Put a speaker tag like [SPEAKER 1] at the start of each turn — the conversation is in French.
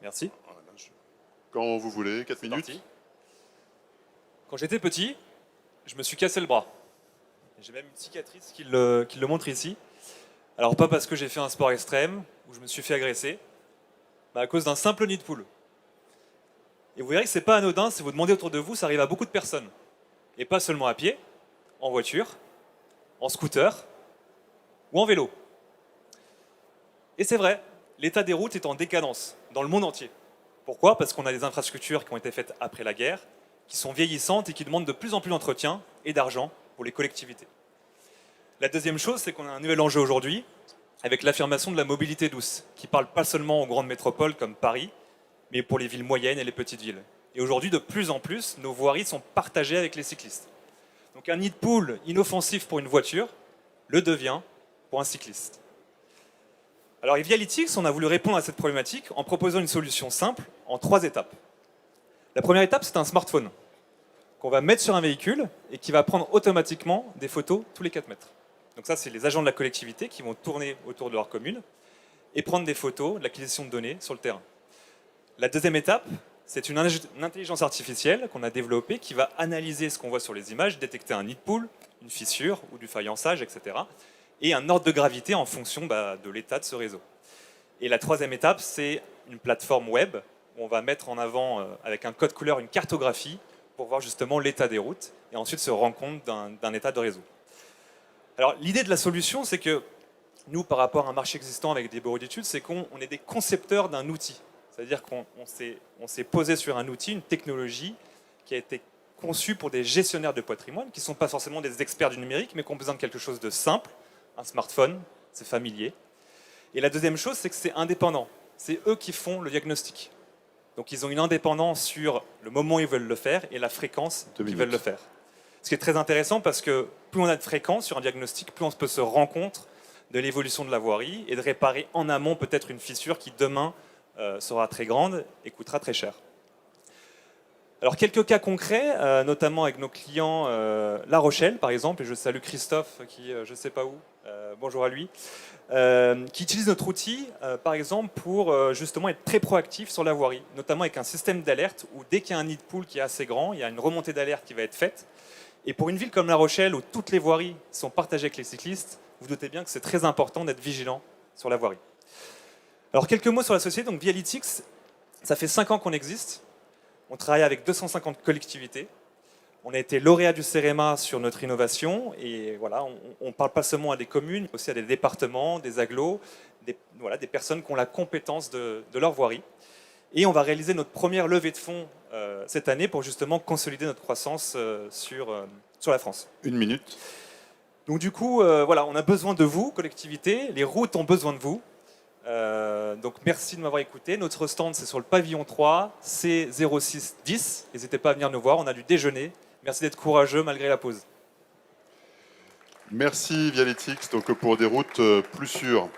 [SPEAKER 1] Merci.
[SPEAKER 2] Quand vous voulez, 4 minutes.
[SPEAKER 1] Parti. Quand j'étais petit, je me suis cassé le bras. J'ai même une cicatrice qui le montre ici. Alors pas parce que j'ai fait un sport extrême, ou je me suis fait agresser, mais à cause d'un simple nid de poule. Et vous verrez que c'est pas anodin, si vous demandez autour de vous, ça arrive à beaucoup de personnes. Et pas seulement à pied, en voiture, en scooter ou en vélo. Et c'est vrai, l'état des routes est en décadence dans le monde entier. Pourquoi? Parce qu'on a des infrastructures qui ont été faites après la guerre, qui sont vieillissantes et qui demandent de plus en plus d'entretien et d'argent pour les collectivités. La deuxième chose, c'est qu'on a un nouvel enjeu aujourd'hui avec l'affirmation de la mobilité douce, qui parle pas seulement aux grandes métropoles comme Paris, mais pour les villes moyennes et les petites villes. Et aujourd'hui, de plus en plus, nos voiries sont partagées avec les cyclistes. Donc un nid de poule inoffensif pour une voiture le devient pour un cycliste. Alors, Vialytics, on a voulu répondre à cette problématique en proposant une solution simple en 3 étapes. La première étape, c'est un smartphone qu'on va mettre sur un véhicule et qui va prendre automatiquement des photos tous les 4 mètres. Donc ça, c'est les agents de la collectivité qui vont tourner autour de leur commune et prendre des photos de l'acquisition de données sur le terrain. La deuxième étape, c'est une intelligence artificielle qu'on a développée qui va analyser ce qu'on voit sur les images, détecter un nid de poule, une fissure ou du faïençage, etc. et un ordre de gravité en fonction de l'état de ce réseau. Et la troisième étape, c'est une plateforme web où on va mettre en avant, avec un code couleur, une cartographie pour voir justement l'état des routes et ensuite se rendre compte d'un état de réseau. Alors l'idée de la solution, c'est que nous, par rapport à un marché existant avec des bureaux d'études, c'est qu'on est des concepteurs d'un outil. C'est-à-dire qu'on s'est posé sur un outil, une technologie qui a été conçue pour des gestionnaires de patrimoine, qui ne sont pas forcément des experts du numérique, mais qui ont besoin de quelque chose de simple, un smartphone, c'est familier. Et la deuxième chose, c'est que c'est indépendant. C'est eux qui font le diagnostic. Donc ils ont une indépendance sur le moment où ils veulent le faire et la fréquence qu'ils veulent le faire. Ce qui est très intéressant parce que plus on a de fréquence sur un diagnostic, plus on peut se rendre compte de l'évolution de la voirie et de réparer en amont peut-être une fissure qui demain sera très grande et coûtera très cher. Alors quelques cas concrets, notamment avec nos clients La Rochelle par exemple, et je salue Christophe qui je ne sais pas où, bonjour à lui, qui utilise notre outil par exemple pour justement être très proactif sur la voirie, notamment avec un système d'alerte où dès qu'il y a un nid de poule qui est assez grand, il y a une remontée d'alerte qui va être faite. Et pour une ville comme La Rochelle où toutes les voiries sont partagées avec les cyclistes, vous doutez bien que c'est très important d'être vigilant sur la voirie. Alors quelques mots sur la société, donc Vialytics, ça fait 5 ans qu'on existe. On travaille avec 250 collectivités. On a été lauréat du CEREMA sur notre innovation. Et voilà, on ne parle pas seulement à des communes, mais aussi à des départements, des agglos, des personnes qui ont la compétence de leur voirie. Et on va réaliser notre première levée de fonds cette année pour justement consolider notre croissance sur la France.
[SPEAKER 2] 1 minute.
[SPEAKER 1] Donc du coup, voilà, on a besoin de vous, collectivités. Les routes ont besoin de vous. Donc merci de m'avoir écouté. Notre stand, c'est sur le pavillon 3, C0610. N'hésitez pas à venir nous voir, on a du déjeuner. Merci d'être courageux malgré la pause.
[SPEAKER 2] Merci Vialytics, donc pour des routes plus sûres.